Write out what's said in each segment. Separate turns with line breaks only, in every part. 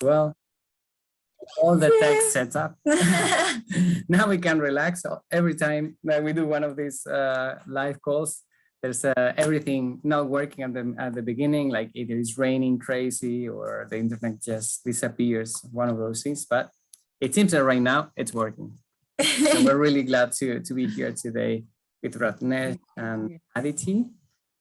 well. All the tech set up. Now we can relax. So every time that we do one of these live calls, there's everything not working at the beginning, like it is raining crazy or the internet just disappears, one of those things. But it seems that right now it's working. So we're really glad to be here today with Ratnesh and Aditi.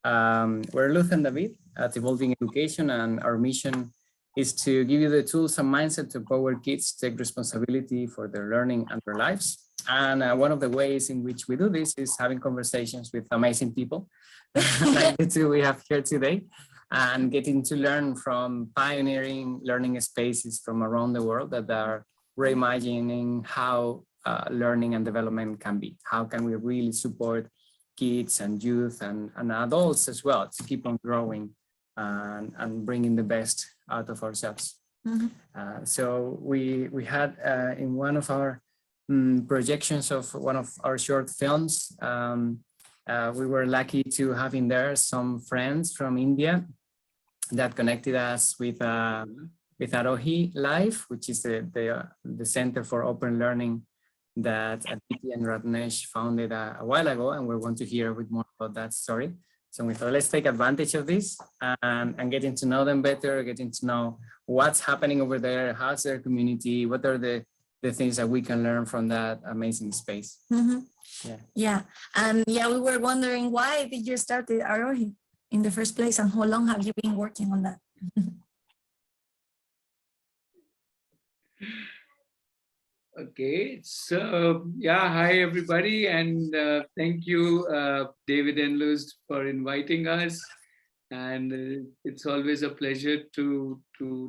We're Luz and David at Evolving Education, and our mission is to give you the tools and mindset to empower kids to take responsibility for their learning and their lives. And one of the ways in which we do this is having conversations with amazing people like the two we have here today, and getting to learn from pioneering learning spaces from around the world that are reimagining how learning and development can be. How can we really support kids and youth and adults as well to keep on growing and bringing the best out of ourselves. So we had in one of our projections of one of our short films, we were lucky to have in there some friends from India that connected us with Aarohi Life, which is the Center for Open Learning that Aditi and Ratnesh founded a while ago, and we want to hear a bit more about that story. So we thought, let's take advantage of this and getting to know them better, getting to know what's happening over there, how's their community, what are the things that we can learn from that amazing space.
And we were wondering, why did you start the Aarohi in the first place, and how long have you been working on that?
Okay, so hi everybody, and thank you David and Luz for inviting us, and it's always a pleasure to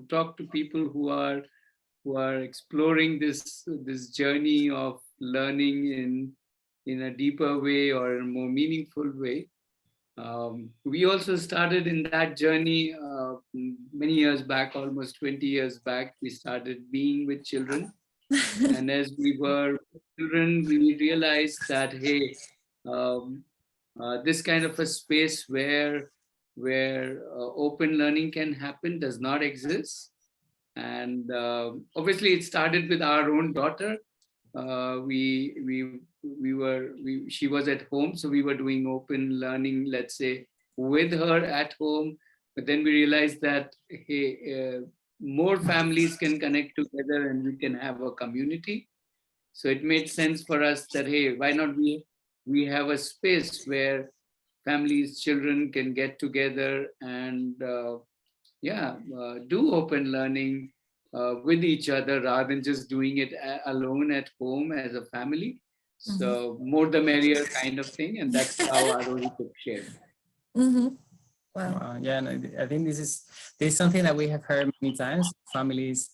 talk to people who are exploring this journey of learning in a deeper way or a more meaningful way. We also started in that journey many years back, almost 20 years back. We started being with children. And as we were children, we realized that, hey, this kind of a space where open learning can happen does not exist. And obviously, it started with our own daughter. She was at home, so we were doing open learning, let's say, with her at home. But then we realized that, hey, more families can connect together and we can have a community. So it made sense for us that, hey, why not we have a space where families, children can get together and do open learning with each other rather than just doing it alone at home as a family. So more the merrier kind of thing, and that's how Aarohi took shape.
Wow. Yeah, and I think this is something that we have heard many times. Families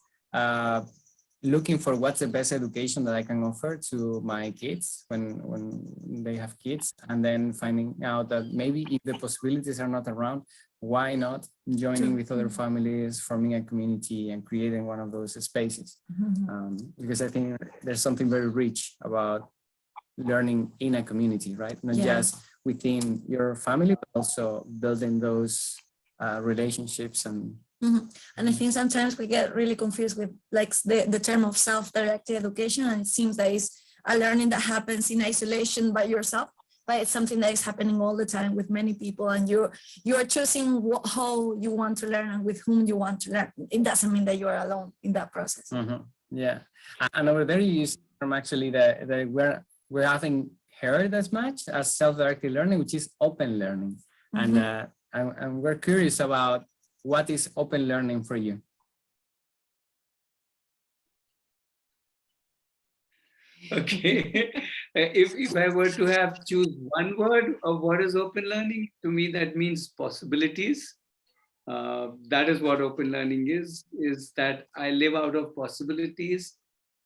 looking for what's the best education that I can offer to my kids when they have kids, and then finding out that maybe if the possibilities are not around, why not joining with other families, forming a community and creating one of those spaces? Because I think there's something very rich about learning in a community, right? Not just within your family, but also building those relationships and
And I think sometimes we get really confused with like the term of self-directed education, and it seems that it's a learning that happens in isolation by yourself, but it's something that is happening all the time with many people, and you are choosing how you want to learn and with whom you want to learn. It doesn't mean that you are alone in that process.
Yeah, and over there you use the term actually that we haven't heard as much as self-directed learning, which is open learning. And we're curious about what is open learning for you?
Okay, if I were to have choose one word of what is open learning, to me that means possibilities. That is what open learning is that I live out of possibilities.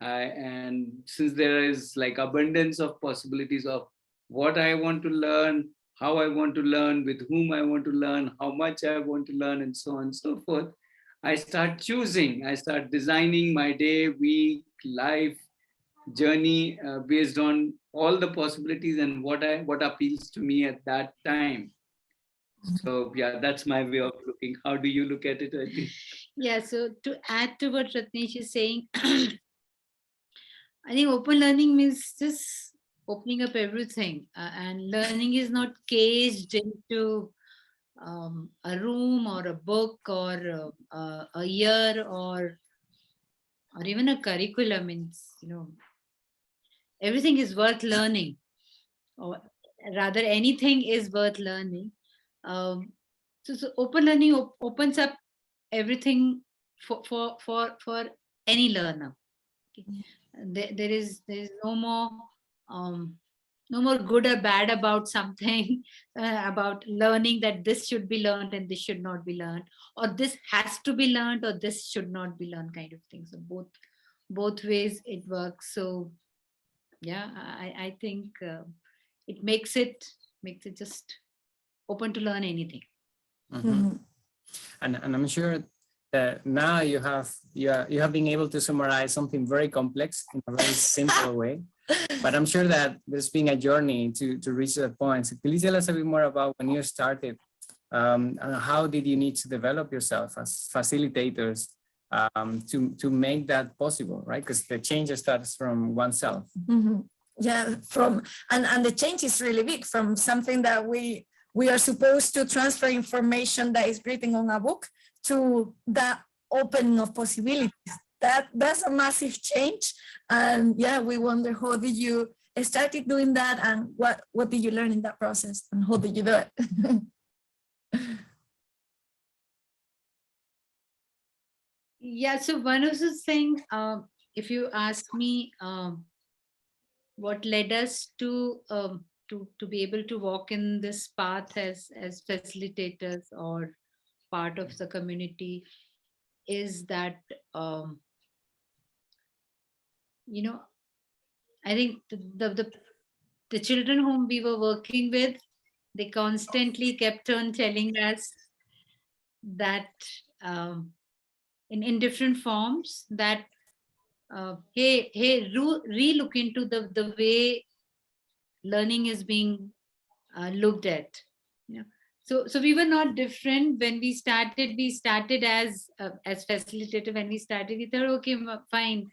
And since there is like abundance of possibilities of what I want to learn, how I want to learn, with whom I want to learn, how much I want to learn, and so on and so forth, I start choosing, I start designing my day, week, life, journey based on all the possibilities and what appeals to me at that time. So yeah, that's my way of looking. How do you look at it, Aditi?
Yeah, so to add to what Ratnesh is saying, I think open learning means just opening up everything, and learning is not caged into a room or a book or a year or even a curriculum. Means, everything is worth learning, or rather anything is worth learning. So open learning opens up everything for any learner. Okay. There is um, no more good or bad about something, about learning, that this should be learned and this should not be learned, or this has to be learned or this should not be learned, kind of thing. So both ways it works. So yeah, I think it makes it just open to learn anything.
Mhm. And I'm sure that now you have been able to summarize something very complex in a very simple way. But I'm sure that there's been a journey to reach that point. So please tell us a bit more about when you started. And how did you need to develop yourself as facilitators to make that possible, right? Because the change starts from oneself.
Yeah, and the change is really big, from something that we are supposed to transfer information that is written on a book to the opening of possibilities. That's a massive change. And yeah, we wonder, how did you started doing that, and what did you learn in that process, and how did you do it?
Yeah, so one of the things, if you ask me, what led us to be able to walk in this path as facilitators or part of the community, is that um, you know I think the children whom we were working with, they constantly kept on telling us that, um, in different forms, that hey, re-look into the way learning is being looked at. you know so we were not different when we started. We started as facilitator. When we started, we thought, okay, fine,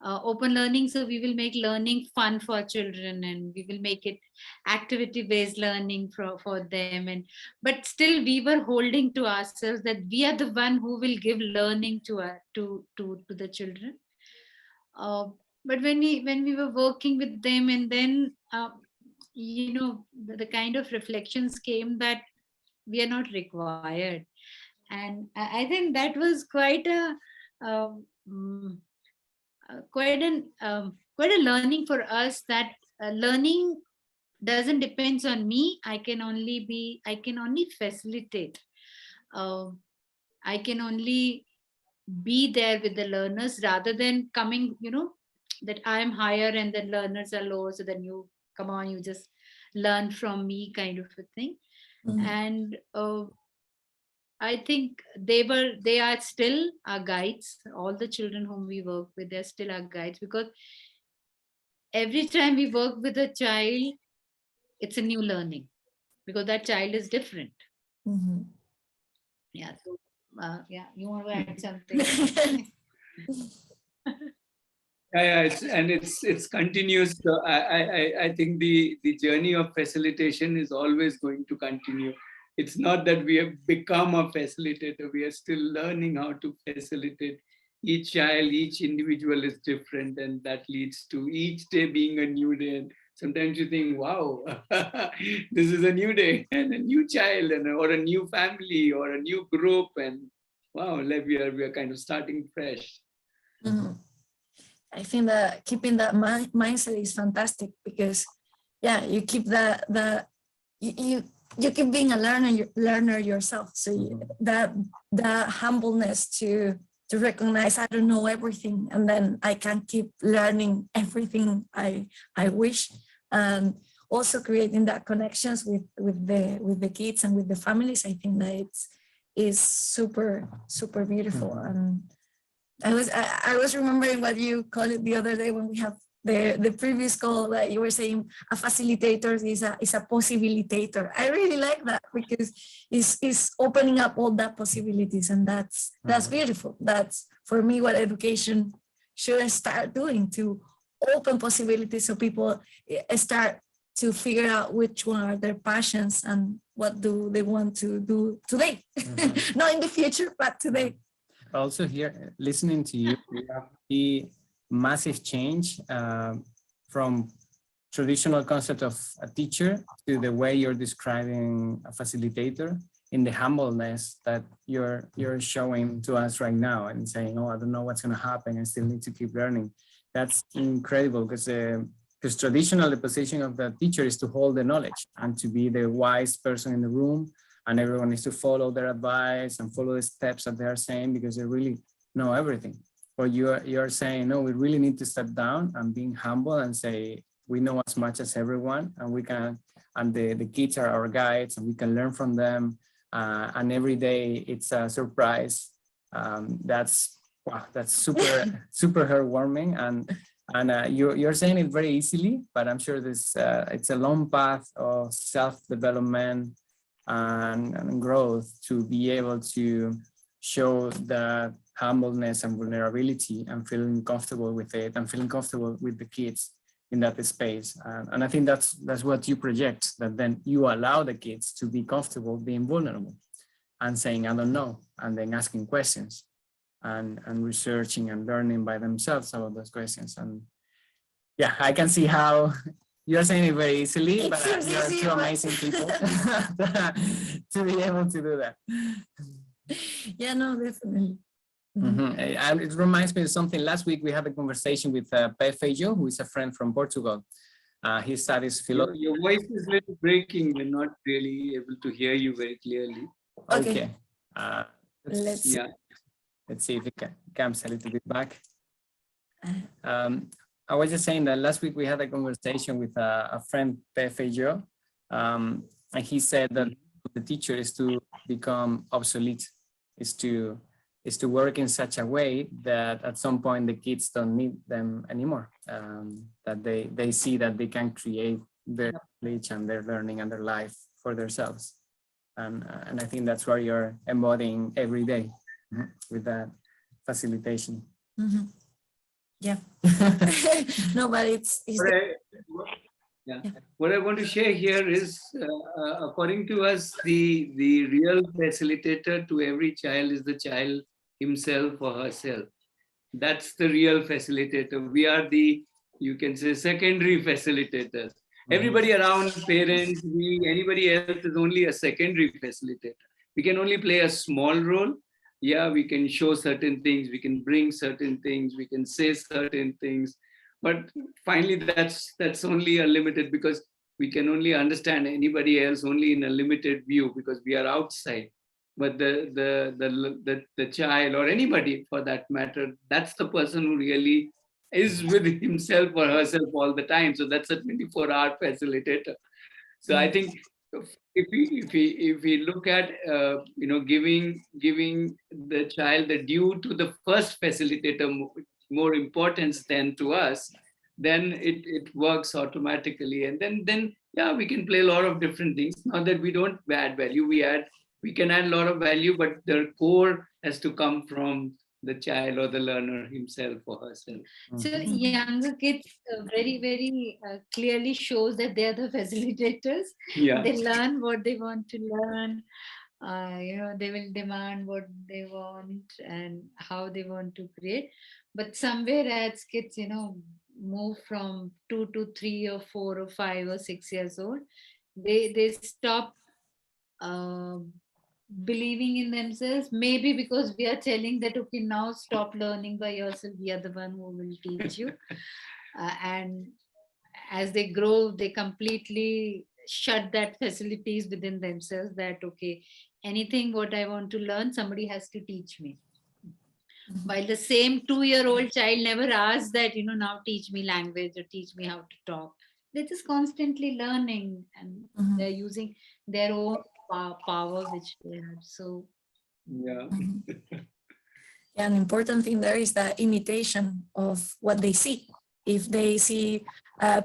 open learning, so we will make learning fun for children, and we will make it activity based learning for them. And but still we were holding to ourselves that we are the one who will give learning to the children. uh, but when we were working with them, and then the kind of reflections came that we are not required. And I think that was um, mm, quite a learning for us, that learning doesn't depends on me. I can only facilitate. um, I can only be there with the learners, rather than coming, that I'm higher and the learners are lower, so then you come on, you just learn from me, kind of a thing. And I think they are still our guides. All the children whom we work with, they're still our guides, because every time we work with a child, it's a new learning, because that child is different. Yeah. So yeah, you want to add something?
Yeah, it's continuous. So I think the journey of facilitation is always going to continue. It's not that we have become a facilitator. We are still learning how to facilitate. Each child, each individual is different, and that leads to each day being a new day. And sometimes you think, wow, this is a new day and a new child, or a new family or a new group, and wow, like we are kind of starting fresh.
I think that keeping that mindset is fantastic, because yeah, you keep you keep being a learner yourself. So that humbleness to recognize, I don't know everything, and then I can keep learning everything I wish. And also creating that connections with the kids and with the families. I think that is super beautiful. And I was remembering what you called it the other day when we have the previous call that you were saying a facilitator is a possibilitator. I really like that because it's opening up all that possibilities, and that's beautiful. That's for me what education should start doing, to open possibilities so people start to figure out which one are their passions and what do they want to do today. Not in the future, but today.
Also here, listening to you, we have the massive change from traditional concept of a teacher to the way you're describing a facilitator, in the humbleness that you're showing to us right now, and saying, oh, I don't know what's going to happen, I still need to keep learning. That's incredible, because traditionally the position of the teacher is to hold the knowledge and to be the wise person in the room, and everyone needs to follow their advice and follow the steps that they are saying because they really know everything. But you're saying, no, we really need to step down and being humble and say, we know as much as everyone, and we can, and the kids are our guides, and we can learn from them. And every day it's a surprise. That's wow, that's super heartwarming. And you're saying it very easily, but I'm sure this it's a long path of self-development and growth to be able to show the humbleness and vulnerability and feeling comfortable with it and feeling comfortable with the kids in that space. And I think that's what you project, that then you allow the kids to be comfortable being vulnerable and saying, I don't know, and then asking questions and researching and learning by themselves about those questions. And yeah, I can see how you're saying it very easily, but you're two amazing people to be able to do that.
Yeah, no, definitely.
And it reminds me of something. Last week we had a conversation with Fejo, who is a friend from Portugal. He studies philosophy.
Your voice is a little breaking. We're not really able to hear you very clearly.
Okay.
Let's
see if it comes a little bit back. I was just saying that last week we had a conversation with a friend, Fejo, and he said that the teacher is to become obsolete, is to work in such a way that at some point the kids don't need them anymore, that they see that they can create their knowledge and their learning and their life for themselves. And I think that's where you're embodying every day with that facilitation.
Yeah. No, but it's
What I want to share here is, according to us, the real facilitator to every child is the child himself or herself. That's the real facilitator. We are the, you can say, secondary facilitators. Everybody around, parents, anybody else is only a secondary facilitator. We can only play a small role. Yeah, we can show certain things, we can bring certain things, we can say certain things. But finally, that's only a limited, because we can only understand anybody else only in a limited view because we are outside. But the child, or anybody for that matter, that's the person who really is with himself or herself all the time. So that's a 24-hour facilitator. So I think if we look at giving the child the due to the first facilitator more importance than to us, then it works automatically. And then yeah, we can play a lot of different things. Not that we don't add value, we can add a lot of value, but the core has to come from the child or the learner himself or herself.
So younger kids very, very clearly shows that they are the facilitators.
Yeah.
They learn what they want to learn. They will demand what they want and how they want to create. But somewhere as kids, move from 2 to 3 or 4 or 5 or 6 years old, they stop believing in themselves, maybe because we are telling that, okay, now stop learning by yourself, we are the one who will teach you. And as they grow, they completely shut that facilities within themselves, that okay, anything what I want to learn, somebody has to teach me. While the same 2-year-old child never asks that, now teach me language or teach me how to talk. They're just constantly learning, and they're using their own power which they have. So
yeah.
Yeah, an important thing there is the imitation of what they see. if they see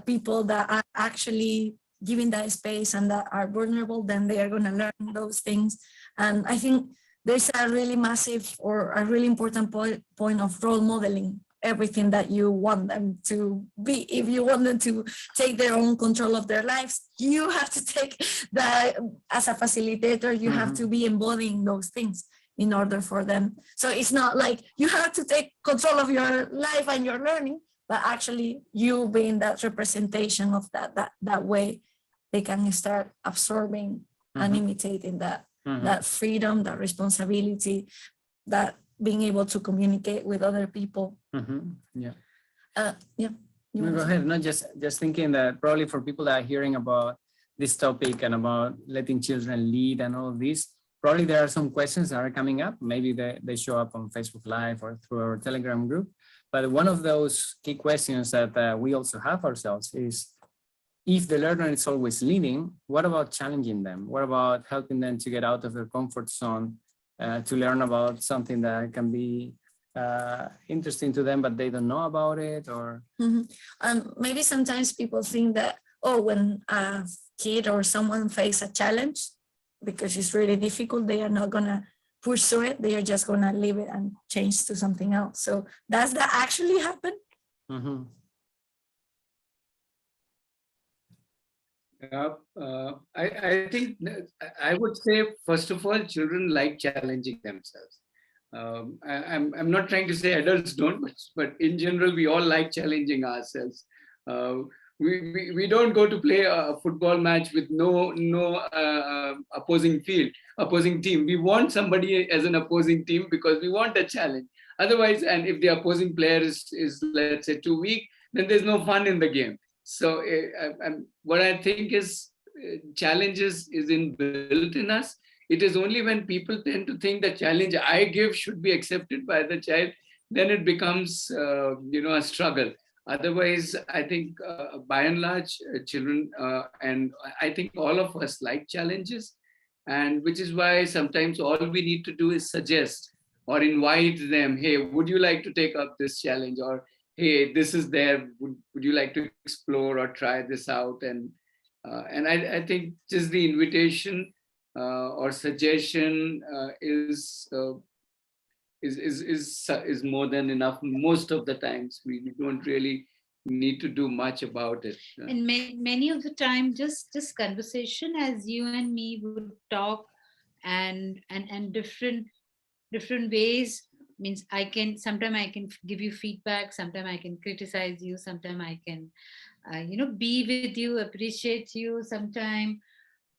people that are actually giving that space and that are vulnerable, then they are going to learn those things. And I think there's a really massive or a really important point of role modeling everything that you want them to be. If you want them to take their own control of their lives, you have to take that as a facilitator. You have to be embodying those things in order for them. So it's not like you have to take control of your life and your learning, but actually you being that representation of that way they can start absorbing and imitating that freedom, that responsibility, that being able to communicate with other people.
Yeah.
Yeah.
No, go ahead. Not just thinking that probably for people that are hearing about this topic and about letting children lead and all of this, probably there are some questions that are coming up. Maybe they show up on Facebook Live or through our Telegram group. But one of those key questions that we also have ourselves is, if the learner is always leading, what about challenging them? What about helping them to get out of their comfort zone, to learn about something that can be interesting to them, but they don't know about it? Or
maybe sometimes people think that, oh, when a kid or someone face a challenge, because it's really difficult, they are not gonna push through it. They are just gonna leave it and change to something else. So does that actually happen?
I think I would say, first of all, children like challenging themselves. I'm not trying to say adults don't, but in general, we all like challenging ourselves. We don't go to play a football match with no opposing team. We want somebody as an opposing team because we want a challenge. Otherwise, and if the opposing player is let's say too weak, then there's no fun in the game. So what I think is challenges is inbuilt in us. It is only when people tend to think the challenge I give should be accepted by the child, then it becomes a struggle. Otherwise, I think by and large, children and I think all of us like challenges, and which is why sometimes all we need to do is suggest or invite them. Hey, would you like to take up this challenge? Or hey, this is there. Would you like to explore or try this out? And I think just the invitation or suggestion is more than enough. Most of the times, we don't really need to do much about it.
And many of the time, just conversation, as you and me would talk, and different ways, means sometimes I can give you feedback, sometimes I can criticize you, sometimes I can be with you, appreciate you, sometimes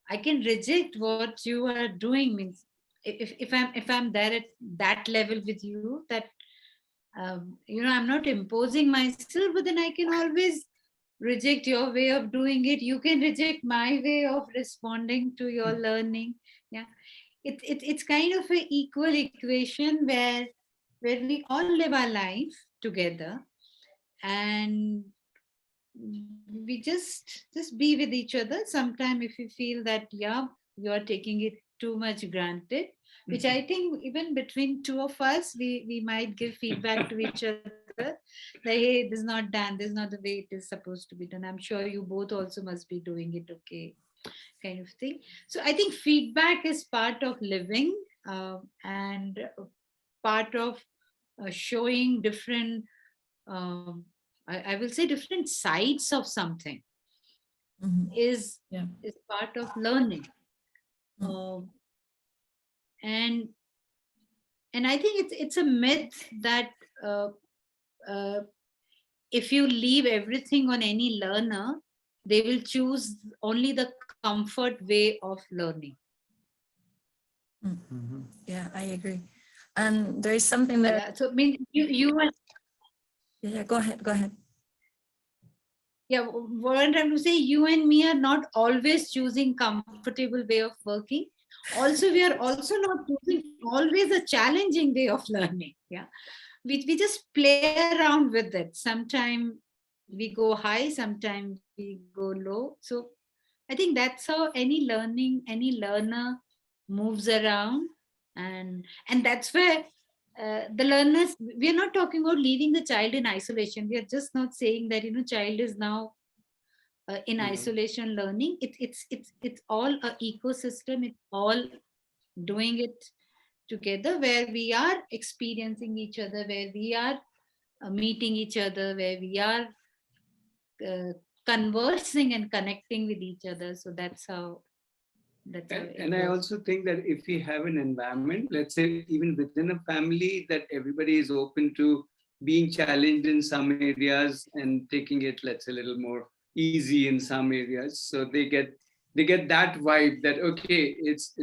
I can reject what you are doing. Means if I'm there at that level with you, that I'm not imposing myself, but then I can always reject your way of doing it. You can reject my way of responding to your learning. Yeah, it's kind of an equal equation where we all live our life together, and we just be with each other. Sometimes if you feel that you're taking it too much granted, which I think even between two of us, we might give feedback to each other, like, hey, this is not done, this is not the way it is supposed to be done. I'm sure you both also must be doing it okay, kind of thing. So I think feedback is part of living, and part of showing different, I will say, different sides of something is part of learning. And I think it's a myth that if you leave everything on any learner, they will choose only the comfort way of learning.
Yeah, I agree. And there is something that.
Yeah, so I mean, you and.
Yeah, go ahead.
Yeah, what I'm trying to say, you and me are not always choosing comfortable way of working. Also, we are also not choosing always a challenging way of learning. Yeah, we just play around with it. Sometimes we go high, sometimes we go low. So I think that's how any learner moves around, and that's where the learners, we are not talking about leaving the child in isolation. We are just not saying that, child is now in isolation learning. It's all a ecosystem. It's all doing it together, where we are experiencing each other, where we are meeting each other, where we are uh, conversing and connecting with each other. So that's how
And I also think that if we have an environment, let's say even within a family, that everybody is open to being challenged in some areas and taking it, let's say, a little more easy in some areas. So they get that vibe that, okay, it's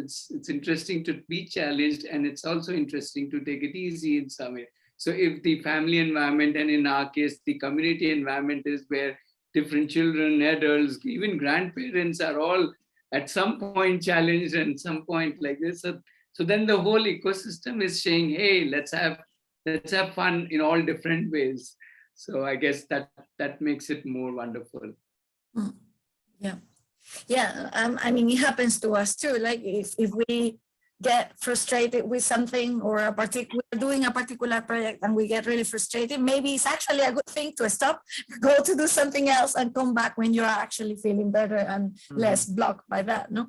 interesting to be challenged, and it's also interesting to take it easy in some way. So if the family environment, and in our case the community environment, is where different children, adults, even grandparents are all at some point challenged, and some point like this, so then the whole ecosystem is saying, hey, let's have fun in all different ways. So I guess that makes it more wonderful.
Yeah. Yeah. I mean, it happens to us too. Like if we get frustrated with something, or we're doing a particular project and we get really frustrated, maybe it's actually a good thing to stop, go to do something else, and come back when you're actually feeling better and less blocked by that. No.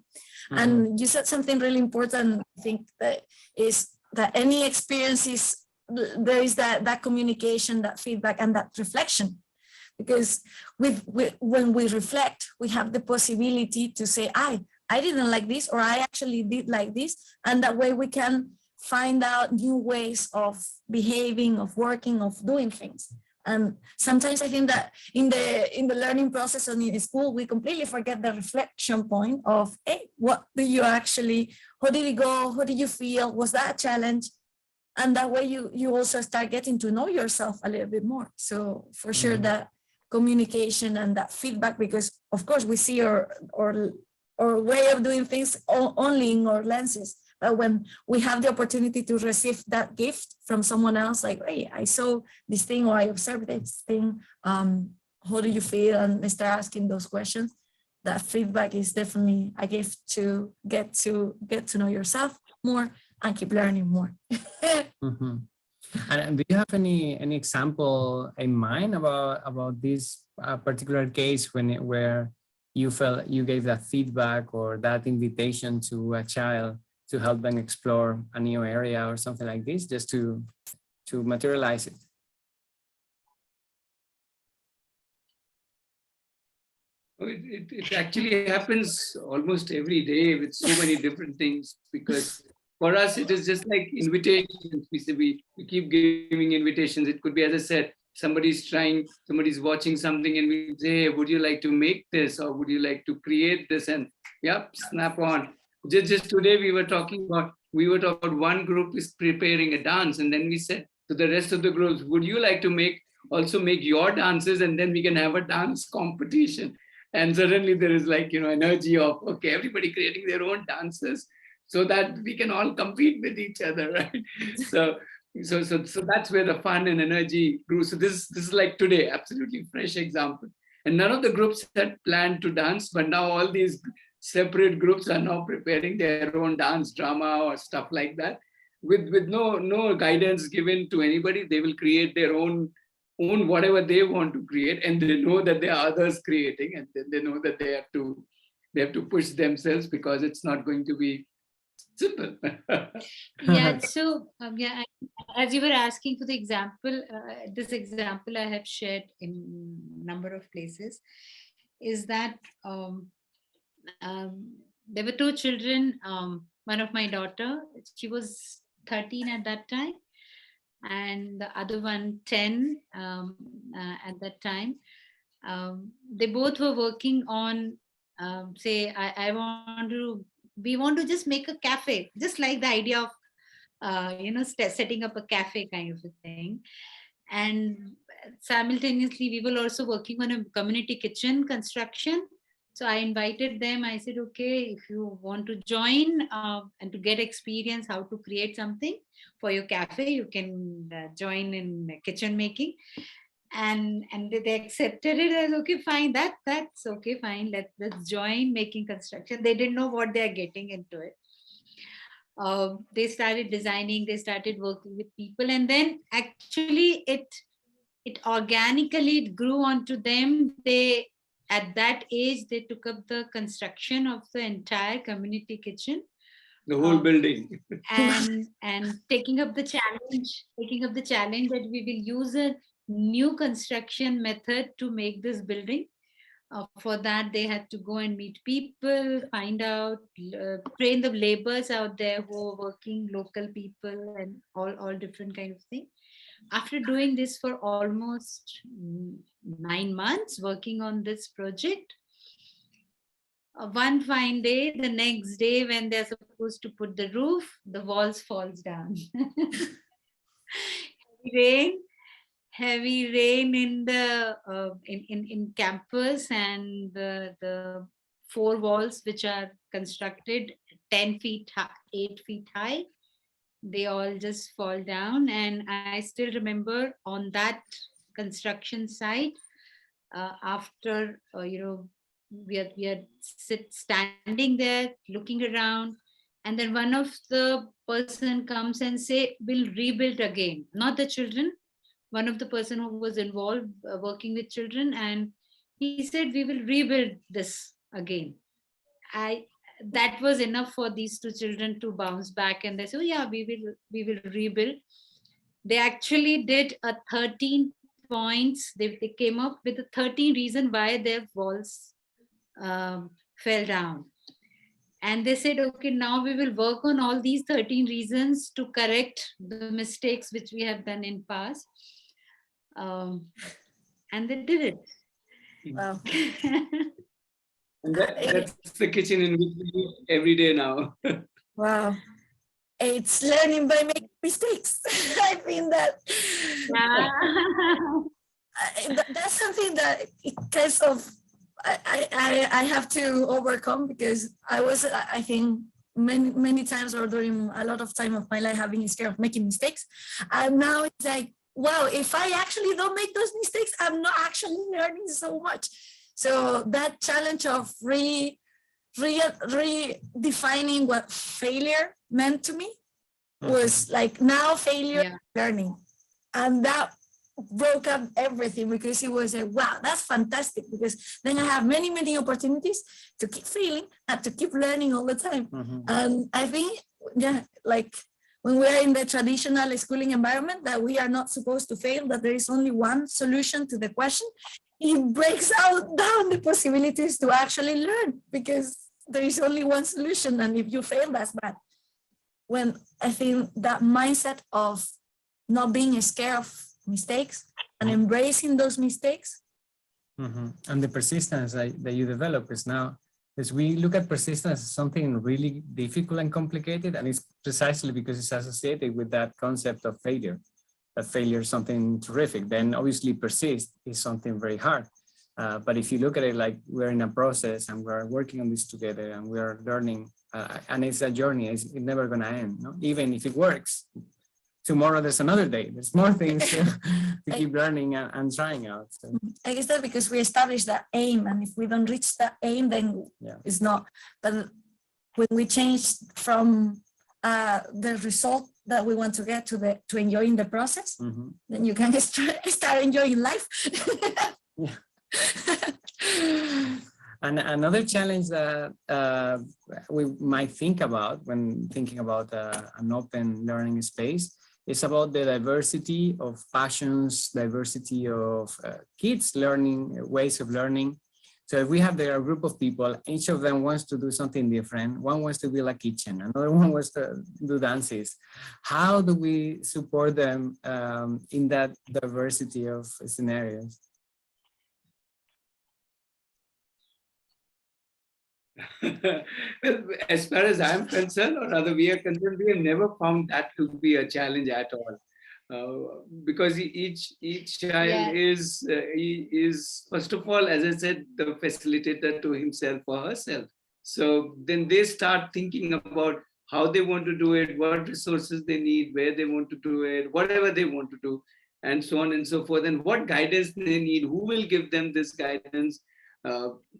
And you said something really important. I think that is that any experiences, there is that communication, that feedback, and that reflection. Because when we reflect, we have the possibility to say, I didn't like this, or I actually did like this. And that way we can find out new ways of behaving, of working, of doing things. And sometimes I think that in the learning process and in school, we completely forget the reflection point of, hey, what do you actually, how did it go? How did you feel? Was that a challenge? And that way you also start getting to know yourself a little bit more. So for sure that communication and that feedback, because of course we see our way of doing things only in our lenses. But when we have the opportunity to receive that gift from someone else, like, hey, I saw this thing, or I observed this thing, how do you feel? And start asking those questions. That feedback is definitely a gift to get to know yourself more and keep learning more.
And do you have any example in mind about this particular case where you felt you gave that feedback or that invitation to a child to help them explore a new area or something like this, just to materialize it?
It actually happens almost every day with so many different things, because for us it is just like invitations. We keep giving invitations. It could be, as I said, somebody's watching something, and we say, hey, would you like to make this, or would you like to create this? And yep, snap on. Just today we were talking about one group is preparing a dance, and then we said to the rest of the groups, would you like to also make your dances, and then we can have a dance competition. And suddenly there is energy of, okay, everybody creating their own dances so that we can all compete with each other, right? So that's where the fun and energy grew. So this is like today, absolutely fresh example. And none of the groups had planned to dance, but now all these separate groups are now preparing their own dance drama or stuff like that, with no guidance given to anybody. They will create their own whatever they want to create, and they know that there are others creating, and then they know that they have to push themselves, because it's not going to be simple.
Yeah, so as you were asking for the example, this example I have shared in number of places, is that there were two children. One of my daughter, she was 13 at that time, and the other one 10 at that time. They both were working on, say, we want to just make a cafe, just like the idea of setting up a cafe kind of a thing. And simultaneously we were also working on a community kitchen construction. So I invited them. I said, okay, if you want to join and to get experience how to create something for your cafe, you can join in kitchen making. And they accepted it as, okay, fine, that's okay, fine, let's join making construction. They didn't know what they're getting into it. They started designing, they started working with people, and then actually it organically it grew onto them. They, at that age, they took up the construction of the entire community kitchen,
The whole building.
and taking up the challenge that we will use a new construction method to make this building. For that, they had to go and meet people, find out, train the laborers out there who are working, local people, and all different kind of things. After doing this for almost 9 months, working on this project, one fine day, the next day, when they're supposed to put the roof, the walls falls down. Rain, heavy rain in the in campus, and the four walls which are constructed 10 feet high, 8 feet high, they all just fall down. And I still remember on that construction site, after we are standing there looking around, and then one of the person comes and say, we'll rebuild again, not the children, one of the person who was involved working with children, and he said, we will rebuild this again. I That was enough for these two children to bounce back, and they said, oh yeah, we will rebuild. They actually did a 13 points. They came up with a 13 reason why their walls fell down. And they said, okay, now we will work on all these 13 reasons to correct the mistakes which we have done in past. And they did it.
Wow.
And that's the kitchen in which we live every day now.
Wow. It's learning by making mistakes. I think that that's something that it kind of I have to overcome, because I think many times, or during a lot of time of my life, having scared of making mistakes. And now it's like, wow, if I actually don't make those mistakes, I'm not actually learning so much. So that challenge of redefining what failure meant to me was like, now failure, learning. And that broke up everything, because it was like, wow, that's fantastic, because then I have many opportunities to keep failing and to keep learning all the time. And I think, like when we're in the traditional schooling environment, that we are not supposed to fail, that there is only one solution to the question, it breaks down the possibilities to actually learn, because there is only one solution, and if you fail, that's bad. When I think that mindset of not being scared of mistakes and embracing those mistakes.
And the persistence that you develop is now, as we look at persistence as something really difficult and complicated, and it's precisely because it's associated with that concept of failure. That failure is something terrific, then obviously persist is something very hard. But if you look at it like we're in a process and we're working on this together and we're learning, and it's a journey, it's never going to end. No? Even if it works, tomorrow there's another day. There's more things to keep learning and trying out. So.
I guess that because we established that aim, and if we don't reach that aim, then it's not. But when we change from the result that we want to get to enjoying the process, then you can start enjoying life.
And another challenge that we might think about when thinking about an open learning space is about the diversity of passions, diversity of kids learning, ways of learning. So if we have there a group of people, each of them wants to do something different. One wants to build a kitchen, another one wants to do dances. How do we support them in that diversity of scenarios?
As far as I'm concerned, or rather we are concerned, we have never found that to be a challenge at all. Because each child is first of all, as I said, the facilitator to himself or herself. So then they start thinking about how they want to do it, what resources they need, where they want to do it, whatever they want to do, and so on and so forth, and what guidance they need, who will give them this guidance.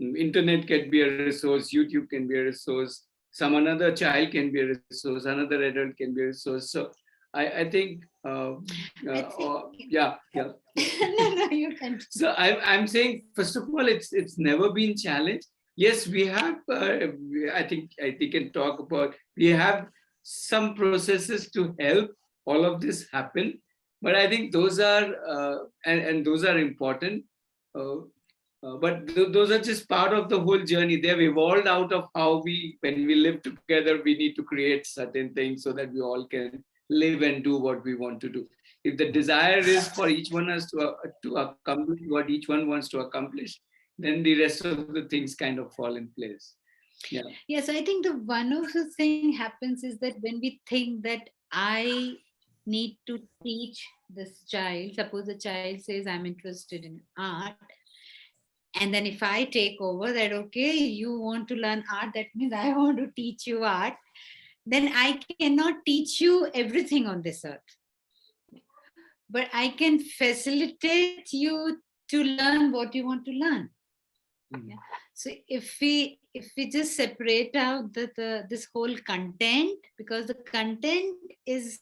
Internet can be a resource, YouTube can be a resource, some another child can be a resource, another adult can be a resource. So I think, yeah.
No, you can.
So I'm saying, first of all, it's never been challenged. Yes, we have. I think can talk about. We have some processes to help all of this happen, but I think those are and those are important. Uh, those are just part of the whole journey. They've evolved out of how when we live together, we need to create certain things so that we all can live and do what we want to do. If the desire is for each one us to accomplish what each one wants to accomplish, then the rest of the things kind of fall in place. Yeah.
Yes, I think the one of the thing happens is that when we think that I need to teach this child, suppose the child says I'm interested in art, and then if I take over that, okay, you want to learn art, that means I want to teach you art, then I cannot teach you everything on this earth. But I can facilitate you to learn what you want to learn.
Mm.
Yeah. So if we just separate out this whole content, because the content is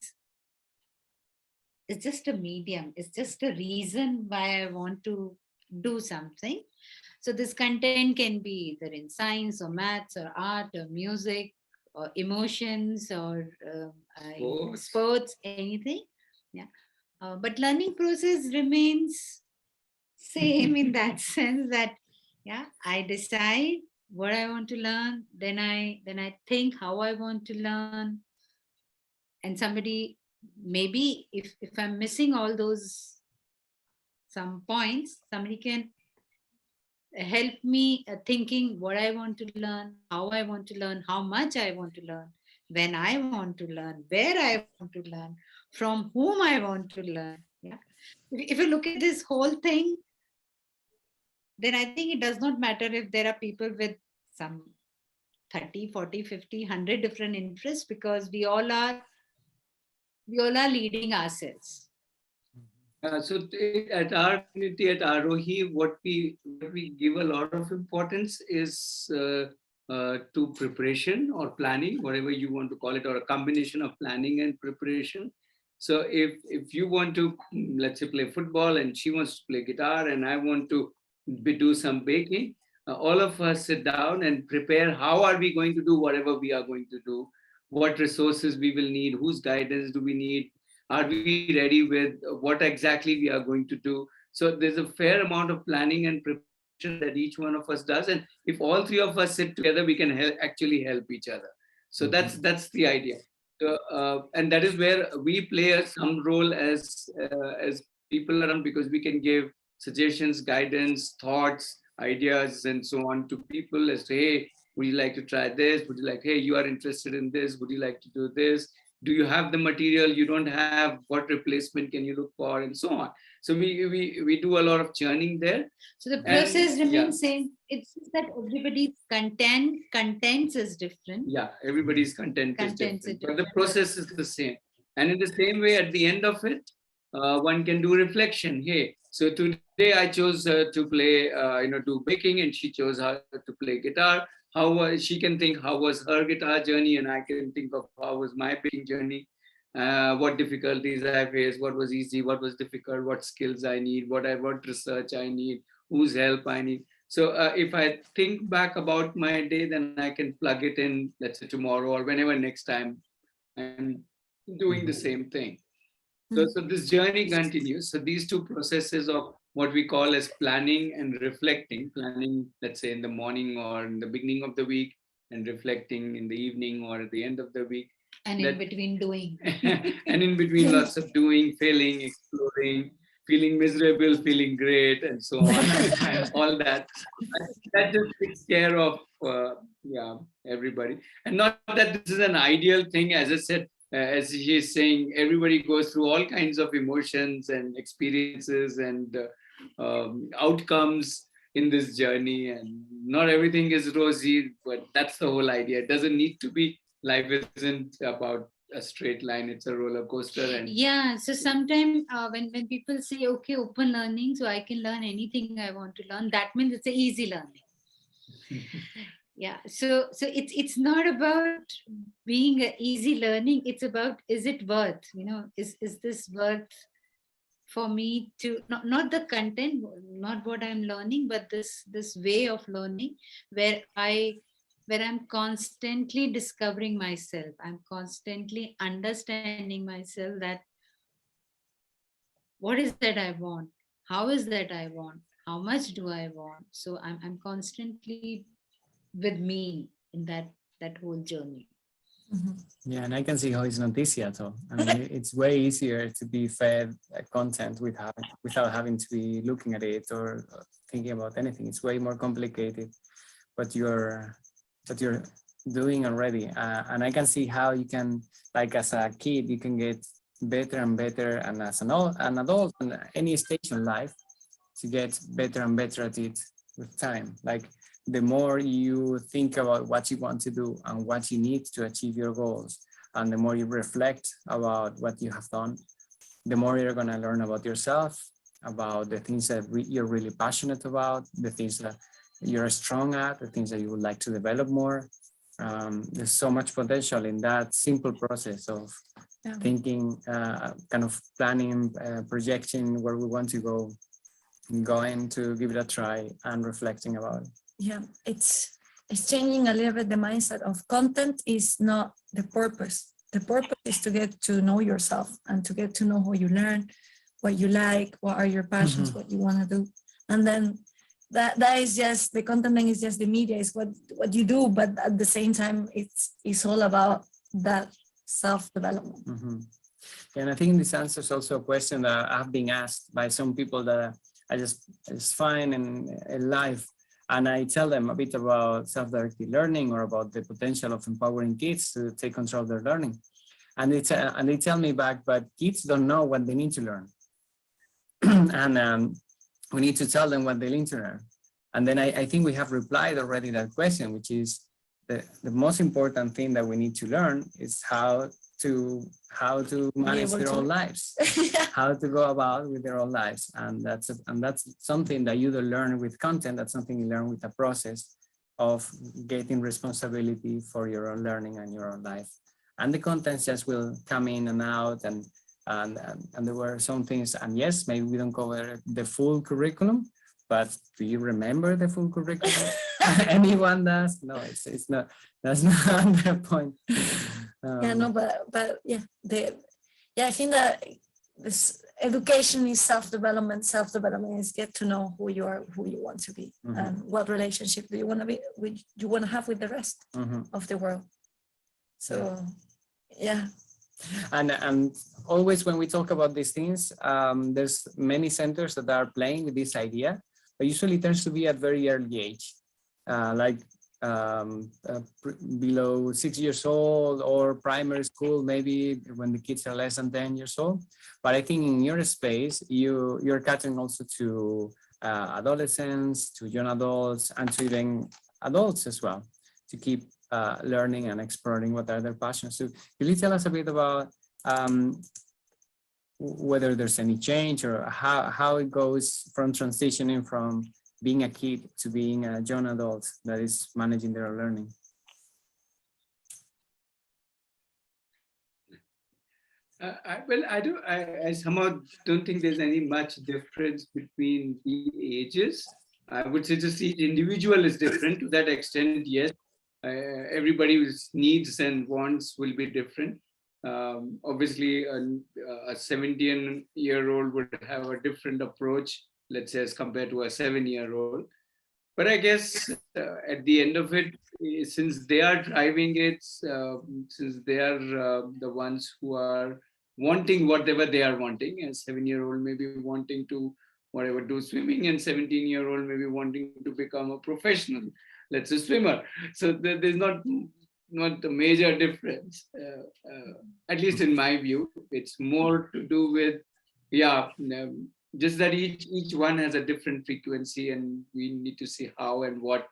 just a medium, it's just a reason why I want to do something. So this content can be either in science or maths or art or music or emotions or sports, anything. Yeah. But learning process remains same in that sense that, yeah, I decide what I want to learn, then I think how I want to learn, and somebody, maybe if I'm missing all those some points, somebody can help me thinking what I want to learn, how I want to learn, how much I want to learn, when I want to learn, where I want to learn, from whom I want to learn. Yeah. If you look at this whole thing, then I think it does not matter if there are people with some 30, 40, 50, 100 different interests, because we all are leading ourselves.
At our community at Aarohi, what we give a lot of importance is to preparation or planning, whatever you want to call it, or a combination of planning and preparation. So if you want to, let's say, play football, and she wants to play guitar, and I want to do some baking, all of us sit down and prepare how are we going to do whatever we are going to do, what resources we will need, whose guidance do we need, are we ready with what exactly we are going to do. So there's a fair amount of planning and preparation that each one of us does, and if all three of us sit together, we can actually help each other. So that's the idea. So, and that is where we play some role as people around, because we can give suggestions, guidance, thoughts, ideas, and so on to people as to, hey, would you like to try this? Would you like, hey, you are interested in this? Would you like to do this? Do you have the material? You don't have, what replacement can you look for, and so on. So we do a lot of churning there.
So the process remains same. It's just that everybody's contents is different.
Yeah, everybody's content is different, but the process is the same. And in the same way, at the end of it, one can do reflection. Hey, so today I chose to play, do baking, and she chose how to play guitar. How she can think how was her guitar journey, and I can think of how was my baking journey. What difficulties I faced, what was easy, what was difficult, what skills I need, what research I need, whose help I need. So if I think back about my day, then I can plug it in, let's say tomorrow or whenever next time I'm doing the same thing. So this journey continues. So these two processes of what we call as planning and reflecting, planning, let's say in the morning or in the beginning of the week, and reflecting in the evening or at the end of the week.
And in between doing.
And in between lots of doing, failing, exploring, feeling miserable, feeling great, and so on. All that. That just takes care of everybody. And not that this is an ideal thing, as I said, as he is saying, everybody goes through all kinds of emotions and experiences and outcomes in this journey, and not everything is rosy, but that's the whole idea. It doesn't need to be. Life isn't about a straight line, it's a roller coaster. And
yeah, so sometimes when people say, okay, open learning, so I can learn anything I want to learn, that means it's an easy learning. Yeah, so it's not about being a easy learning. It's about, is it worth, is this worth for me to, not the content, not what I'm learning, but this way of learning, where I'm constantly discovering myself, I'm constantly understanding myself, that what is that I want, how is that I want, how much do I want. So I'm constantly with me in that whole journey.
Mhm.
Yeah, and I can see how it's not easy at all. I mean, it's way easier to be fed content without having to be looking at it or thinking about anything. It's way more complicated, but you're doing already. And I can see how you can, like as a kid, you can get better and better, and as an adult, and any stage in life, to get better and better at it with time. Like the more you think about what you want to do and what you need to achieve your goals, and the more you reflect about what you have done, the more you're going to learn about yourself, about the things that you're really passionate about, the things that you're strong at, the things that you would like to develop more. There's so much potential in that simple process of thinking, kind of planning, projecting where we want to go, going to give it a try and reflecting about it.
Yeah, it's changing a little bit the mindset of content is not the purpose. The purpose is to get to know yourself and to get to know how you learn, what you like, what are your passions, what you want to do. And then that is just the content, then is just the media, is what you do, but at the same time it's all about that self-development.
And I think this answers also a question that I've been asked by some people that I just find in life. And I tell them a bit about self-directed learning or about the potential of empowering kids to take control of their learning. And they tell me back, but kids don't know what they need to learn. And we need to tell them what they need to learn. And then I think we have replied already that question, which is the most important thing that we need to learn is how to manage their own lives, how to go about with their own lives. And that's something that you don't learn with content. That's something you learn with a process of getting responsibility for your own learning and your own life. And the contents just will come in and out, and there were some things, and yes, maybe we don't cover the full curriculum, but do you remember the full curriculum? Anyone does? No, it's not, that's not the point.
Yeah, no, but yeah, I think that this education is self-development. Self-development is get to know who you are, who you want to be, and what relationship do you want to be, you want to have with the rest of the world. So, yeah.
And always when we talk about these things, there's many centers that are playing with this idea, but usually it tends to be at very early age, like below 6 years old, or primary school, maybe when the kids are less than 10 years old. But I think in your space, you're catering also to adolescents, to young adults, and to even adults as well, to keep learning and exploring what are their passions. So will you tell us a bit about whether there's any change, or how it goes from transitioning from being a kid to being a young adult that is managing their learning?
I somehow don't think there's any much difference between the ages. I would say just each individual is different to that extent. Yes, everybody's needs and wants will be different. Obviously, a 17-year-old would have a different approach, let's say, as compared to a 7-year-old. But I guess at the end of it, since they are driving it, since they are the ones who are wanting whatever they are wanting, a 7-year-old may be wanting to whatever do swimming, and 17-year-old may be wanting to become a professional, let's say, swimmer. So there's not a major difference, at least in my view. It's more to do with, just that each one has a different frequency, and we need to see how and what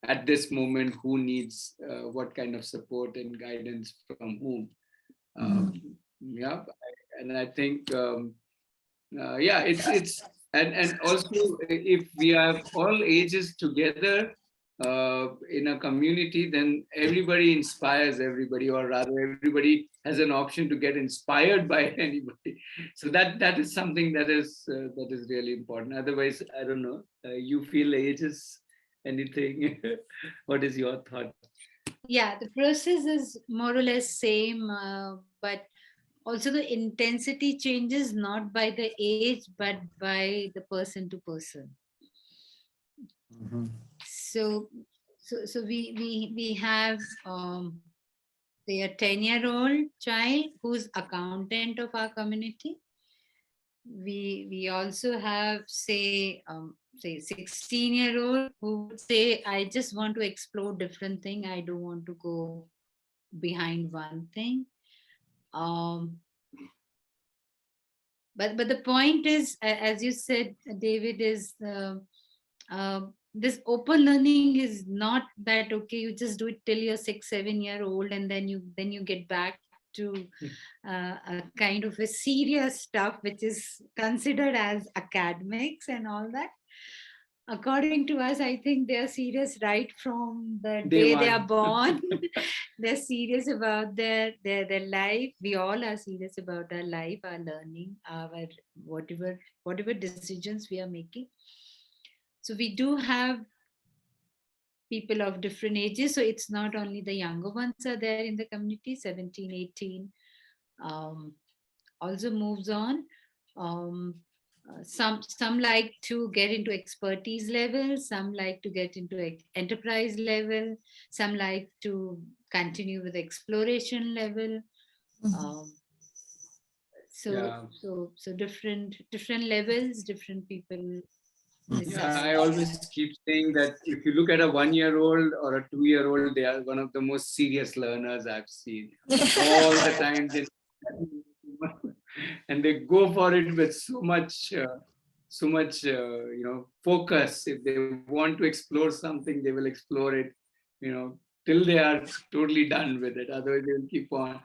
at this moment, who needs what kind of support and guidance from whom. And I think it's and also if we have all ages together, in a community, then everybody inspires everybody, or rather everybody has an option to get inspired by anybody. So that is something that is really important. Otherwise, I don't know, you feel ages anything. What is your thought?
Yeah, the process is more or less same, but also the intensity changes not by the age but by the person to person.
Mhm.
So we have say a 10-year-old child who's accountant of our community. We also have say 16-year-old who would say, I just want to explore different thing, I don't want to go behind one thing. um but the point is, as you said, David, is this open learning is not that okay, you just do it till you're 6 7 year old and then you get back to a kind of a serious stuff which is considered as academics and all that. According to us, I think they are serious right from the day they are born. They're serious about their life. We all are serious about our life, our learning, our whatever decisions we are making. So we do have people of different ages. So it's not only the younger ones are there in the community, 17, 18, um, also moves on. Um, some like to get into expertise level, some like to get into enterprise level, some like to continue with exploration level. Um, so
Yeah.
so different levels, different people
Yeah,
decide.
I always keep saying that if you look at a 1-year-old or a 2-year-old, they are one of the most serious learners I've seen. All the time, they and they go for it with so much, focus. If they want to explore something, they will explore it, till they are totally done with it. Otherwise, they will keep on.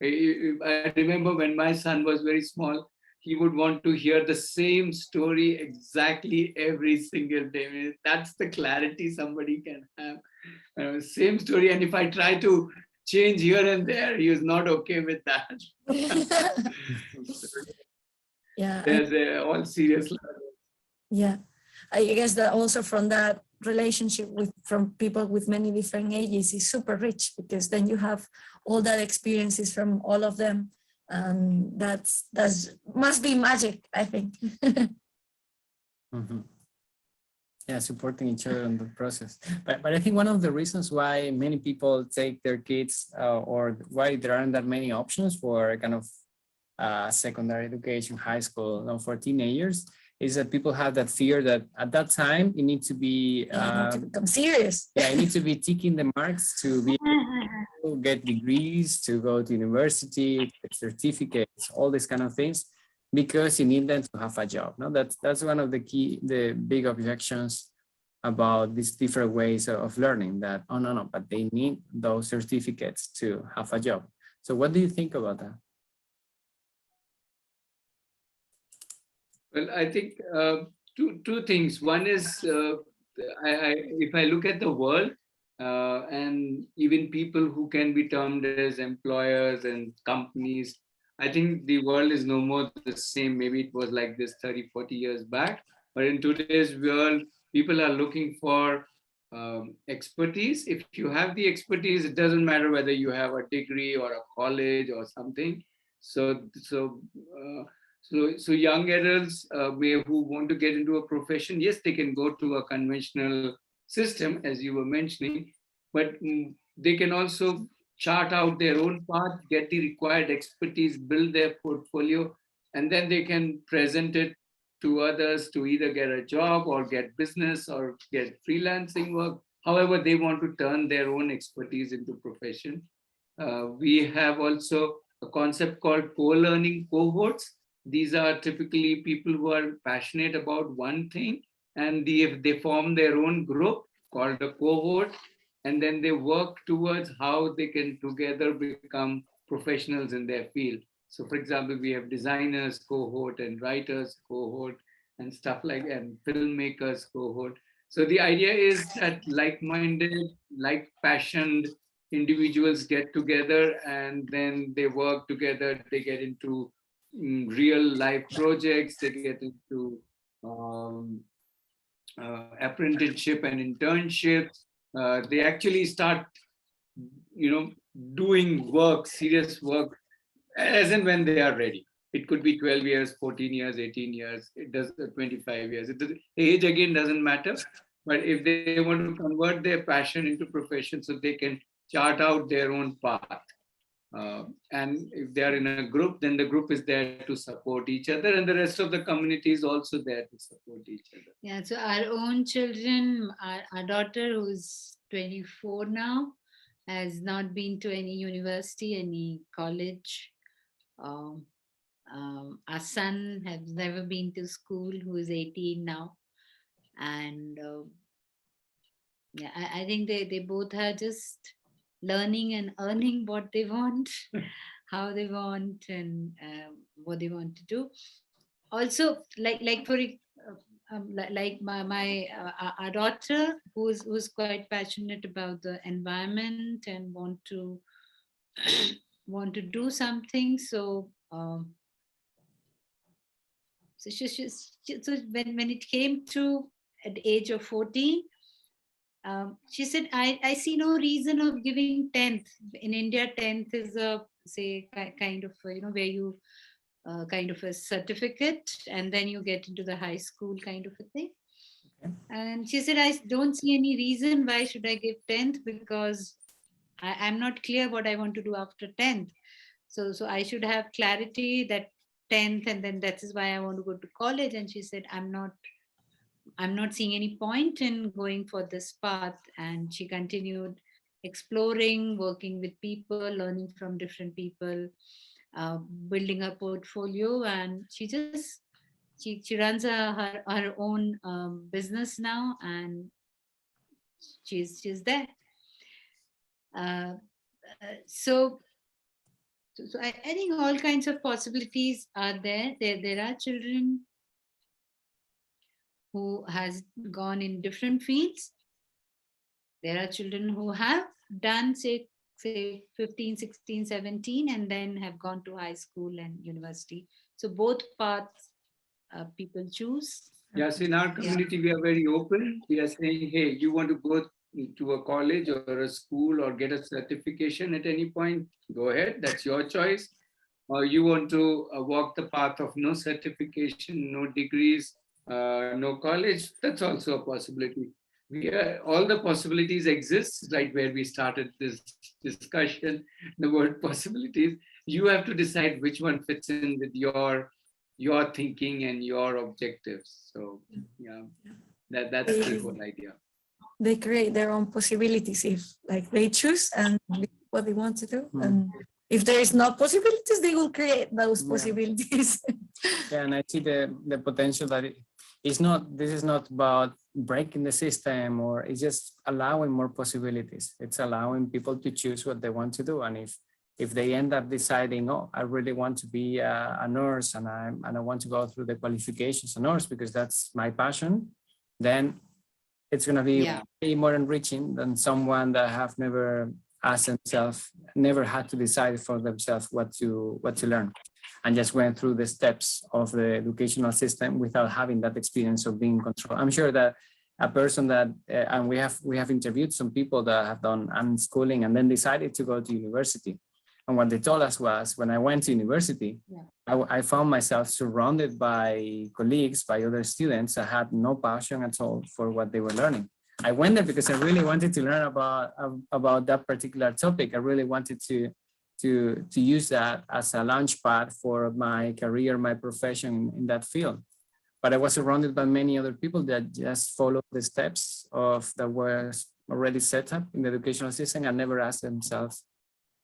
I remember when my son was very small, he would want to hear the same story exactly every single day. I mean, that's the clarity somebody can have. Same story, and if I try to change here and there, he is not okay with that.
Yeah,
They're all serious.
yeah. I guess that also from that relationship with from people with many different ages is super rich, because then you have all that experiences from all of them. That's must be magic, I think.
Mhm. Yeah, supporting each other in the process. But I think one of the reasons why many people take their kids or why there aren't that many options for kind of secondary education, high school, for teenagers, is that people have that fear that at that time you need to be
To become serious.
yeah, you need to be ticking the marks to be able to get degrees, to go to university, get certificates, all these kind of things, because you need them to have a job. No, that's one of the big objections about these different ways of learning, that oh no, but they need those certificates to have a job. So what do you think about that?
Well, I think two things. One is, if I look at the world, and even people who can be termed as employers and companies, I think the world is no more the same. Maybe it was like this 30, 40 years back. But in today's world, people are looking for expertise. If you have the expertise, it doesn't matter whether you have a degree or a college or something. So young adults who want to get into a profession, yes, they can go to a conventional system, as you were mentioning, but they can also chart out their own path, get the required expertise, build their portfolio, and then they can present it to others to either get a job or get business or get freelancing work, however they want to turn their own expertise into profession. We have also a concept called co-learning cohorts. These are typically people who are passionate about one thing, and if they form their own group called a cohort, and then they work towards how they can together become professionals in their field. So for example, we have designers cohort and writers cohort and stuff like, and filmmakers cohort. So the idea is that like-minded, like-passioned individuals get together and then they work together. They get into real life projects. They get into apprenticeship and internships. They actually start, doing work, serious work, as and when they are ready. It could be 12 years, 14 years, 18 years, it does 25 years. Age again doesn't matter. But if they want to convert their passion into profession so they can chart out their own path. And if they are in a group, then the group is there to support each other, and the rest of the community is also there to support each other.
Yeah, so our own children, our daughter who's 24 now, has not been to any university, any college. Um, our son has never been to school, who is 18 now. And yeah, I think they both are just learning and earning what they want, how they want, and what they want to do. Also, like for like my our daughter who's quite passionate about the environment and want to want to do something. So so when it came to at the age of 14, she said, I see no reason of giving 10th. In India, 10th is a, say, kind of, where you kind of a certificate and then you get into the high school kind of a thing.
Okay.
And she said, I don't see any reason why should I give 10th, because I'm not clear what I want to do after 10th. So I should have clarity that 10th, and then that is why I want to go to college. And she said, I'm not seeing any point in going for this path. And she continued exploring, working with people, learning from different people, building a portfolio. And she runs her own business now, and she's there. Uh, so I think all kinds of possibilities are there. There are children who has gone in different fields. There are children who have done say 15, 16, 17, and then have gone to high school and university. So both paths people choose.
Yes, in our community, we are very open. We are saying, hey, you want to go to a college or a school or get a certification at any point, go ahead. That's your choice. Or you want to walk the path of no certification, no degrees, no college, that's also a possibility. All the possibilities exist, right where we started this discussion, the word possibilities. You have to decide which one fits in with your thinking and your objectives. So yeah, that's the whole idea.
They create their own possibilities if like they choose and what they want to do. And if there is no possibilities, they will create those possibilities.
Yeah, and I see the potential that this is not about breaking the system, or it's just allowing more possibilities. It's allowing people to choose what they want to do. And if they end up deciding, oh, I really want to be a nurse and I want to go through the qualifications as a nurse because that's my passion, then it's going to be way more enriching than someone that have never asked themselves, never had to decide for themselves what to learn, and just went through the steps of the educational system without having that experience of being in control. I'm sure that a person that, and we have interviewed some people that have done unschooling and then decided to go to university. And what they told us was, when I went to university, I found myself surrounded by colleagues, by other students that had no passion at all for what they were learning. I went there because I really wanted to learn about that particular topic. I really wanted to use that as a launch pad for my career, my profession in that field. But I was surrounded by many other people that just followed the steps that were already set up in the educational system and never asked themselves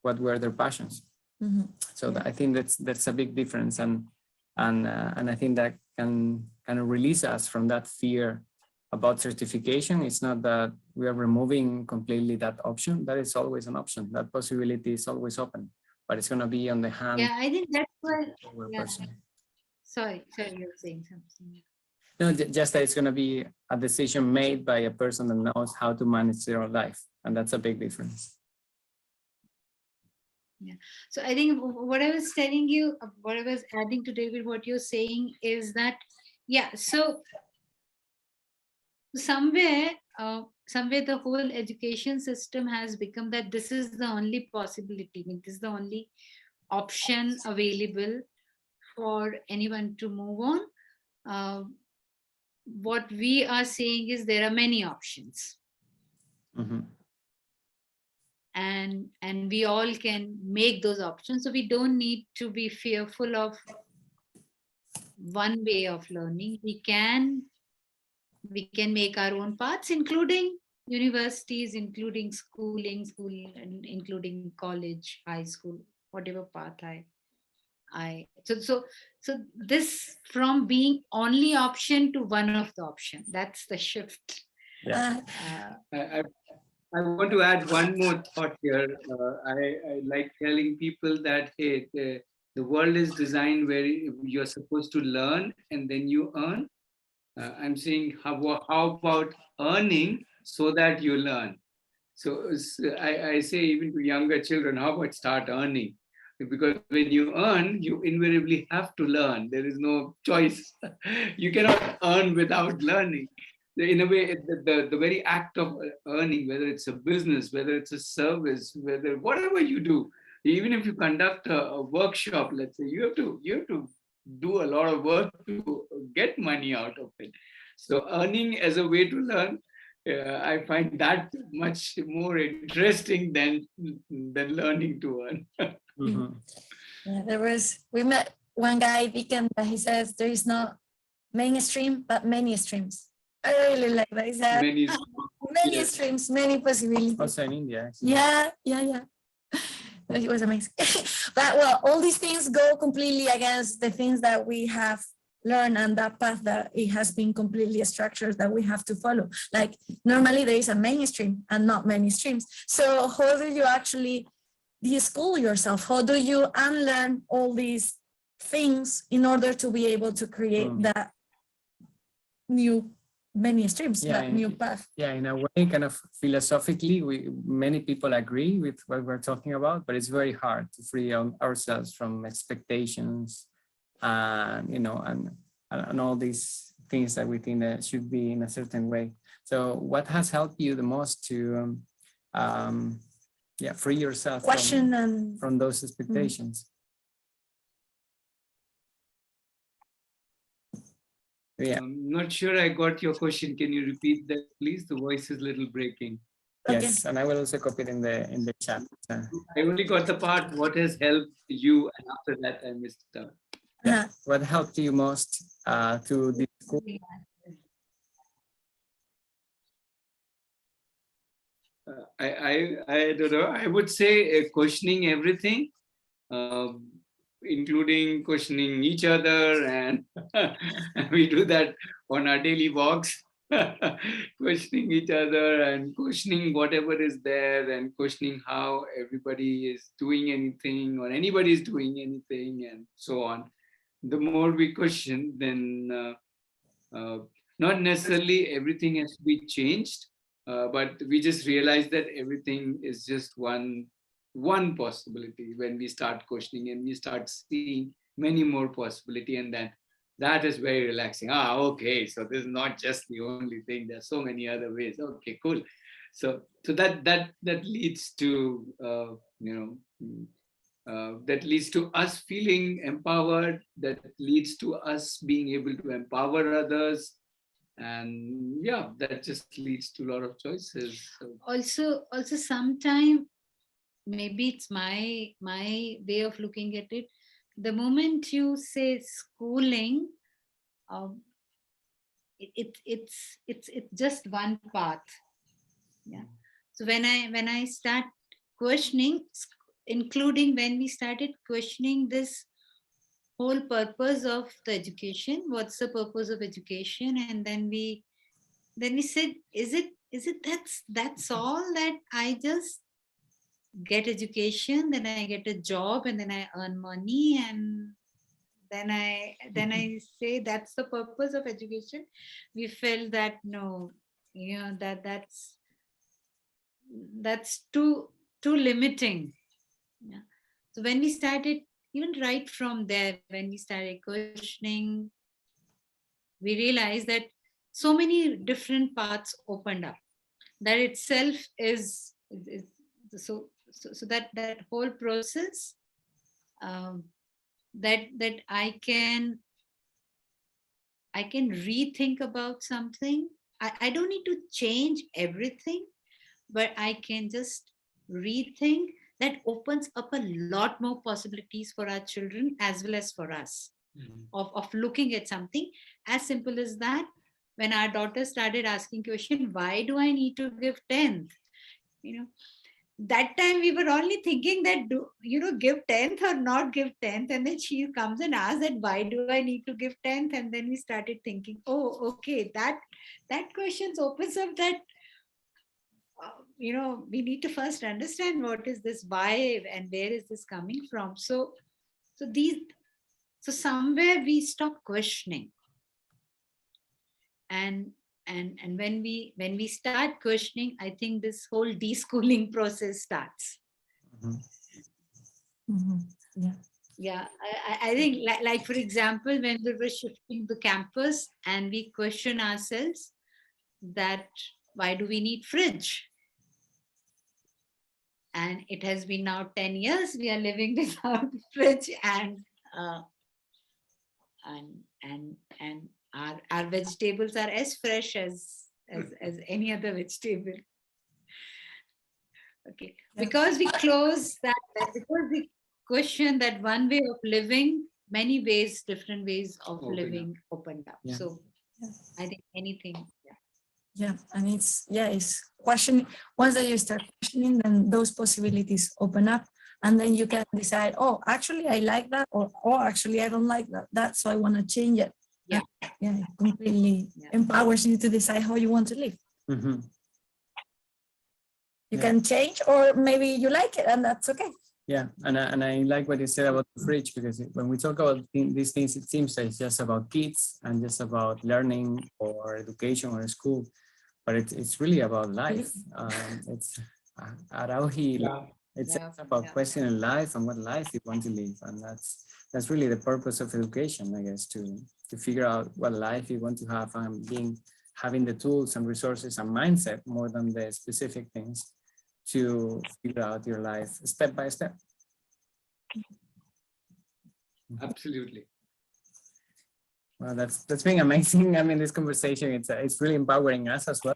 what were their passions. Mm-hmm. So I think that's a big difference, and I think that can kind of release us from that fear about certification. It's not that we are removing completely that option. That is always an option. That possibility is always open, but it's going to be on the hand.
Yeah, I think that's why.
Person.
Sorry, you're saying something.
No, just that it's going to be a decision made by a person that knows how to manage their own life. And that's a big difference.
So I think what I was telling you, what I was adding to David, what you're saying is that, yeah, so somewhere, somewhere the whole education system has become that this is the only possibility, this is the only option available for anyone to move on. What we are saying is there are many options.
Mhm.
And we all can make those options, so we don't need to be fearful of one way of learning. We can make our own paths, including universities, including schooling, including college, high school, whatever path so this, from being only option to one of the option, that's the shift.
Yeah.
I want to add one more thought here. I like telling people that, hey, the world is designed where you're supposed to learn and then you earn. I'm saying, how about earning so that you learn? So I say even to younger children, how about start earning? Because when you earn, you invariably have to learn. There is no choice. You cannot earn without learning. In a way, the very act of earning, whether it's a business, whether it's a service, whether whatever you do, even if you conduct a workshop, let's say, you have to do a lot of work to get money out of it. So earning as a way to learn, I find that much more interesting than learning to earn.
Mhm.
Yeah, we met one guy, Deacon, that he says there is no mainstream, but many streams. I really like that. He said,
Many,
many
yes.
streams, many possibilities.
Also in India. Actually.
Yeah. It was amazing. But well, all these things go completely against the things that we have learned and that path that it has been completely structured that we have to follow. Like normally there is a mainstream and not many streams. So how do you actually de-school yourself? How do you unlearn all these things in order to be able to create that new many streams, that new path?
Yeah, in a way, kind of philosophically, many people agree with what we're talking about, but it's very hard to free ourselves from expectations, and all these things that we think that should be in a certain way. So, what has helped you the most to, free yourself from those expectations? Yeah.
I'm not sure I got your question. Can you repeat that, please? The voice is a little breaking.
Yes,
Okay.
and I will also copy it in the chat.
I only got the part, what has helped you, and after that I missed it out.
Yeah. What helped you most to de-school?
I don't know. I would say questioning everything, including questioning each other, and we do that on our daily walks. Questioning each other and questioning whatever is there and questioning how everybody is doing anything or anybody is doing anything and so on. The more we question, then not necessarily everything has to be changed, but we just realize that everything is just one possibility when we start questioning and we start seeing many more possibility, and then that is very relaxing. Okay, so this is not just the only thing. There's so many other ways. Okay, cool. So that leads to that leads to us feeling empowered. That leads to us being able to empower others, and yeah, that just leads to a lot of choices. So.
Also sometime, maybe it's my way of looking at it. The moment you say schooling, it's just one path. Yeah. So when I start questioning, including when we started questioning this whole purpose of the education, what's the purpose of education, and then we said, is it that's all, that I just get education, then I get a job, and then I earn money, and then I say that's the purpose of education. We felt that no, that's too limiting. Yeah. So when we started, even right from there, when we started questioning, we realized that so many different paths opened up. That itself is so that whole process, um, that I can rethink about something. I don't need to change everything, but I can just rethink. That opens up a lot more possibilities for our children as well as for us, of looking at something as simple as that. When our daughter started asking question, why do I need to give 10th? You know, that time we were only thinking that, give 10th or not give 10th, and then she comes and asks that why do I need to give 10th, and then we started thinking, oh, okay, that questions opens up that, we need to first understand what is this why and where is this coming from. So somewhere we stop questioning, and when we start questioning, I think this whole deschooling process starts.
Yeah.
Yeah, I think like for example, when we were shifting the campus and we question ourselves that why do we need fridge? And it has been now 10 years we are living without fridge, uh, and our vegetables are as fresh as any other vegetable. Okay, because we close because we question that one way of living, many ways, different ways of living opened up.
Yeah.
So
Yeah.
I think anything.
Yeah, and it's questioning. Once that you start questioning, then those possibilities open up, and then you can decide, oh, actually I like that, or oh, actually I don't like that, so I want to change it.
Yeah.
Yeah, it completely empowers you to decide how you want to live.
Mhm.
You
Yeah.
can change, or maybe you like it, and that's okay.
Yeah, and I like what you said about the fridge, because when we talk about these things, it seems that it's just about kids and just about learning or education or school, but it's really about life. It's Aarohi. It's about questioning life and what life you want to live, and that's really the purpose of education, I guess, to figure out what life you want to have, and having the tools and resources and mindset more than the specific things to figure out your life step by step.
Absolutely.
Well, that's been amazing. I mean, this conversation, it's really empowering us as well.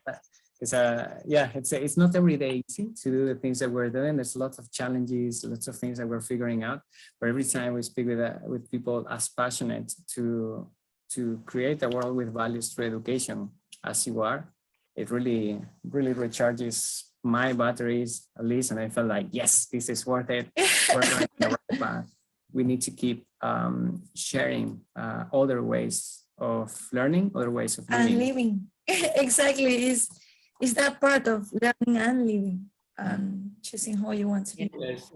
It's not every day easy to do the things that we're doing. There's lots of challenges, lots of things that we're figuring out. But every time we speak with people as passionate to create a world with values through education as you are, it really recharges my batteries, at least, and I felt like, yes, this is worth it. We're going the right path. We need to keep sharing other ways of learning, other ways of living.
And living. Exactly, is that part of learning and living, and choosing how you want to live.
Yes.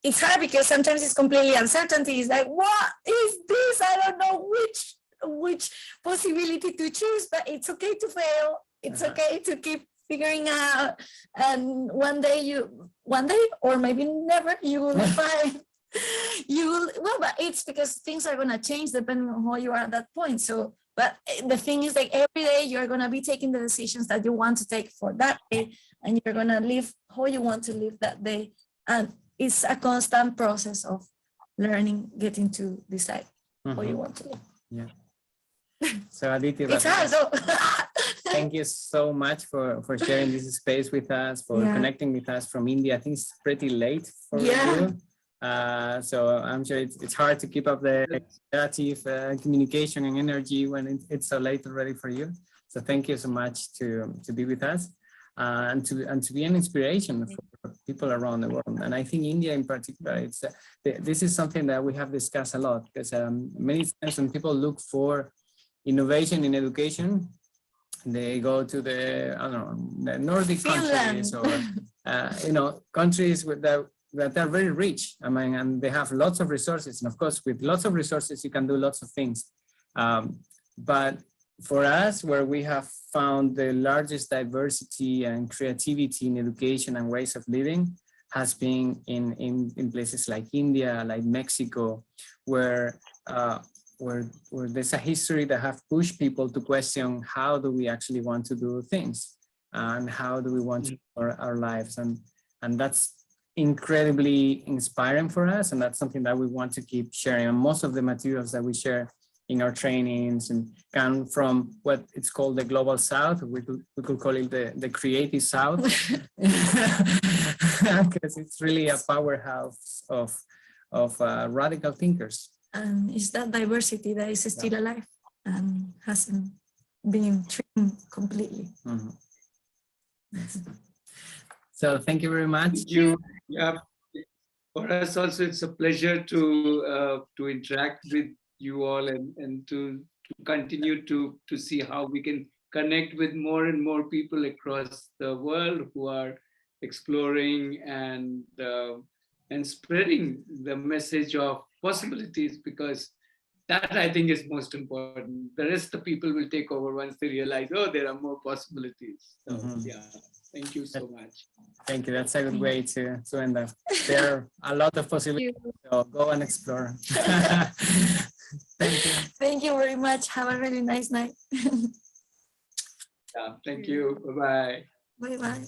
It's hard because sometimes it's completely uncertainty. It's like, what is this? I don't know which possibility to choose, but it's okay to fail. It's okay to keep figuring out, and one day or maybe never, you will find but it's because things are going to change depending on how you are at that point. So, but the thing is, like, every day you're going to be taking the decisions that you want to take for that day, and you're going to live how you want to live that day, and it's a constant process of learning, getting to decide how you want to live.
Yeah. So Aditi,
it's hard though.
Thank you so much for sharing this space with us, for connecting with us from India. I think it's pretty late for you. So I'm sure it's hard to keep up the creative communication and energy when it's so late already for you. So thank you so much to be with us and to be an inspiration for people around the world. And I think India in particular, this is something that we have discussed a lot, because many times when people look for innovation in education, they go to the Nordic countries, or countries that that are very rich. I mean, and they have lots of resources. And of course, with lots of resources, you can do lots of things. But for us, where we have found the largest diversity and creativity in education and ways of living has been in places like India, like Mexico, where there's a history that have pushed people to question how do we actually want to do things and how do we want to live our lives. And that's incredibly inspiring for us. And that's something that we want to keep sharing. And most of the materials that we share in our trainings and come from what it's called the global south. We could call it the creative south, because it's really a powerhouse of radical thinkers.
And it's that diversity that is still alive and hasn't been trimmed completely.
Mm-hmm. So thank you very much.
Thank you. Yeah, for us also, it's a pleasure to interact with you all and to continue to see how we can connect with more and more people across the world who are exploring and spreading the message of possibilities, because that I think is most important. The rest of the people will take over once they realize, oh, there are more possibilities. So yeah, thank you so much.
Thank you. That's a good way to end up. There are a lot of possibilities, so go and explore. Thank you.
Thank you very much. Have a really nice night.
Yeah, thank you. Bye-bye.
Bye-bye.